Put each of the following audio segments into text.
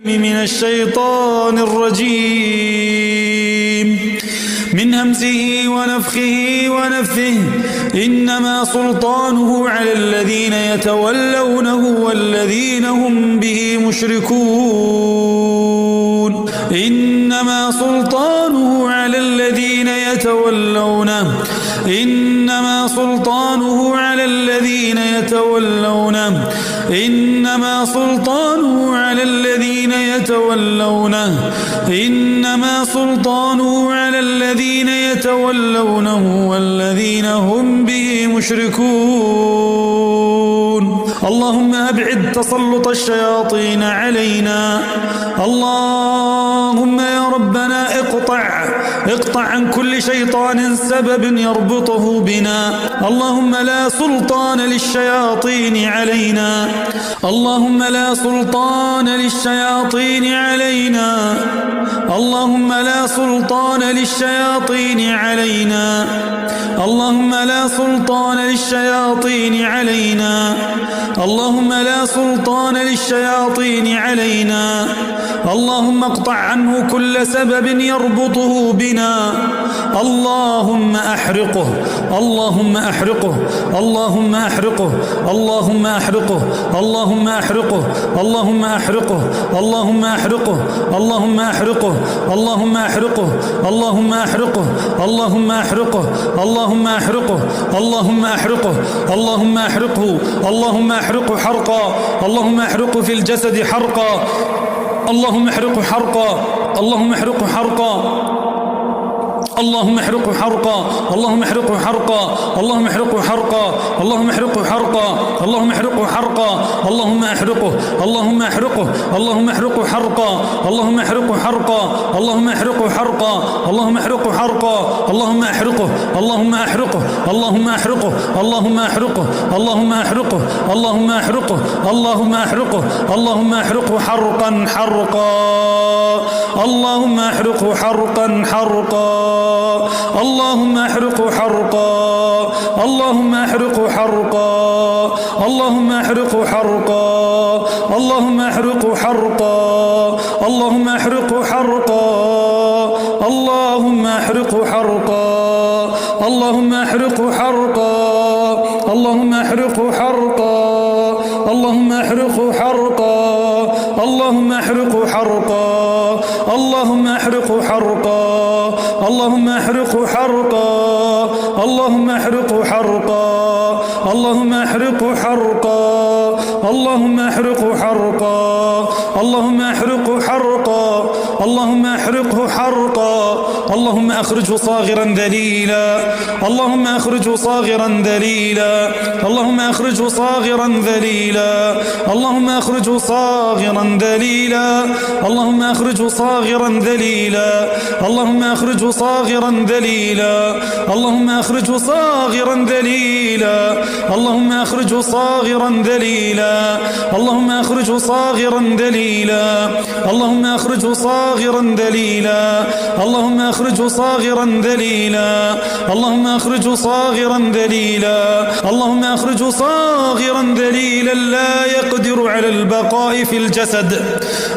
من الشيطان الرجيم من همزه ونفخه ونفثه إنما سلطانه على الذين يتولونه والذين هم به مشركون إنما سلطانه على الذين يتولونه إنما سلطانه على الذين يتولونه إنما سلطانه على الذين يتولونه إنما سلطانه على الذين يتولونه والذين هم به مشركون اللهم أبعد تسلط الشياطين علينا اللهم يا ربنا اقطع عن كل شيطان سبب يربطه بنا اللهم لا سلطان للشياطين علينا اللهم لا سلطان للشياطين علينا اللهم لا سلطان للشياطين علينا اللهم لا سلطان للشياطين علينا اللهم لا سلطان للشياطين علينا اللهم اقطع عنه كل سبب يربطه بنا اللهم أحرقه اللهم أحرقه اللهم أحرقه اللهم أحرقه اللهم أحرقه اللهم أحرقه اللهم أحرقه اللهم أحرقه اللهم أحرقه اللهم أحرقه اللهم أحرقه اللهم أحرقه اللهم أحرقه اللهم أحرقه اللهم أحرقه حرقا اللهم أحرقه في الجسد حرقا اللهم احرقه حرقا اللهم احرقه حرقا اللهم احرقه حرقا اللهم احرقه حرقا اللهم احرقه حرقا اللهم احرقه حرقا اللهم احرقه حرقا اللهم احرقه اللهم احرقه اللهم احرقه حرقا اللهم احرقه حرقا اللهم احرقه حرقا اللهم احرقه حرقا اللهم احرقه اللهم احرقه اللهم احرقه اللهم احرقه اللهم احرقه اللهم احرقه اللهم احرقه اللهم احرقه حرقا حرقا اللهم احرقه حرقا حرقا اللهم احرقه حرقا اللهم احرقه حرقا اللهم احرقه حرقا اللهم احرقه حرقا اللهم احرقه حرقا اللهم احرقه حرقا اللهم احرقه حرقا اللهم احرقه حرقا اللهم احرقه حرقا اللهم احرقه حرقا اللهم احرقه حرقا اللهم احرقه حرقا اللهم احرقه حرقا اللهم احرقه حرقا اللهم احرقه حرقا اللهم احرقه حرقا اللهم احرقه حرقا اللهم اخرجه صاغرا ذليلا اللهم اخرجه صاغرا ذليلا اللهم اخرجه صاغرا ذليلا اللهم اخرجه صاغرا ذليلا اللهم اخرجه صاغرا ذليلا اللهم اخرجه صاغرا ذليلا اللهم اخرجه صاغرا ذليلا اللهم اخرجه صاغرا ذليلا اللهم اخرجه صاغرا ذليلا اللهم اخرجه صاغرا ذليلا اللهم اخرجه صاغرا ذليلا اللهم اخرجه صاغرا ذليلا اللهم اخرجه صاغرا ذليلا لا يقدر على البقاء في الجسد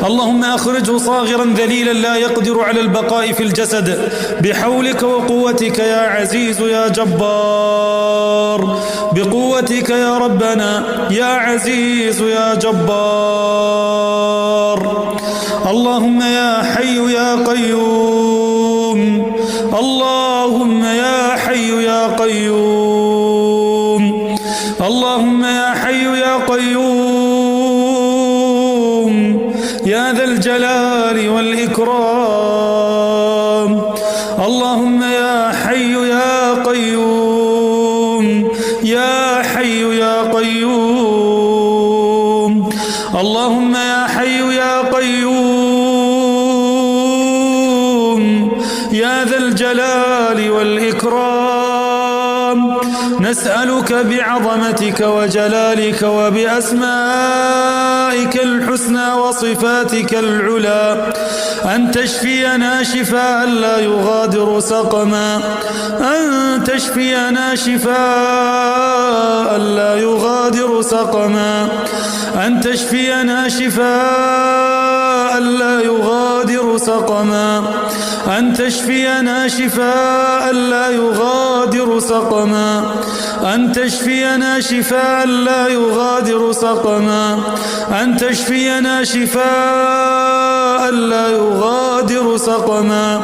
اللهم اخرجه صاغرا ذليلا لا يقدر على البقاء في الجسد بحولك وقوتك يا عزيز يا جبار بقوتك يا ربنا يا عزيز يا جبار اللهم يا حي يا قيوم اللهم يا حي يا قيوم اللهم يا حي يا قيوم يا ذا الجلال والإكرام اللهم يا حي يا قيوم يا حي يا قيوم اللهم يا حي يا قيوم يا ذا الجلال والإكرام نسألك بعظمتك وجلالك وبأسمائك الحسنى وصفاتك العلى أن تشفينا شفاء لا يغادر سقما أن تشفينا شفاء لا يغادر سقما أن تشفينا شفاء سقما أن تشفينا شفاء لا يغادر سقما أن تشفينا شفاء لا يغادر سقما أن تشفينا شفاء لا يغادر سقما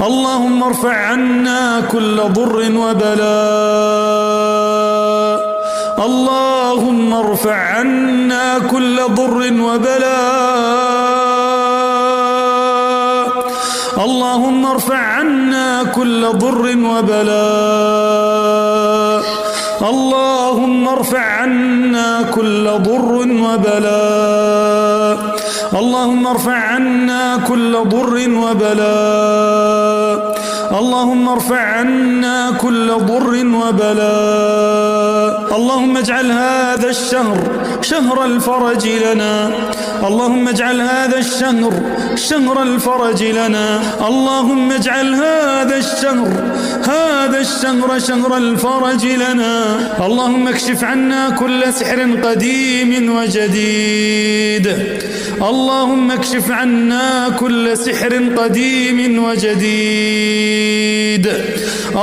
اللهم ارفع عنا كل ضر وبلاء اللهم ارفع عنا كل ضر وبلاء اللهم ارفع عنا كل ضر وبلاء اللهم ارفع عنا كل ضر وبلاء اللهم ارفع عنا كل ضر وبلاء اللهم ارفع عنا كل ضر وبلاء اللهم اجعل هذا الشهر شهر الفرج لنا اللهم اجعل هذا الشهر شهر الفرج لنا اللهم اجعل هذا الشهر شهر الفرج لنا اللهم اكشف عنا كل سحر قديم وجديد اللهم اكشف عنا كل سحر قديم وجديد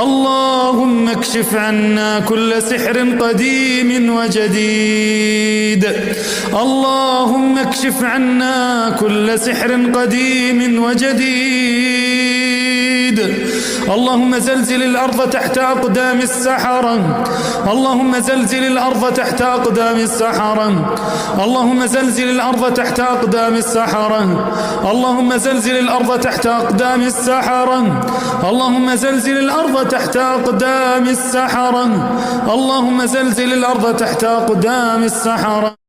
اللهم اكشف عنا كل سحر قديم وجديد اللهم اكشف عنا كل سحر قديم وجديد اللهم زلزل الأرض تحت أقدام السحرة اللهم زلزل الأرض تحت أقدام السحرة اللهم زلزل الأرض تحت أقدام السحرة اللهم زلزل الأرض تحت أقدام السحرة اللهم زلزل الأرض تحت أقدام السحرة اللهم زلزل الأرض تحت أقدام السحرة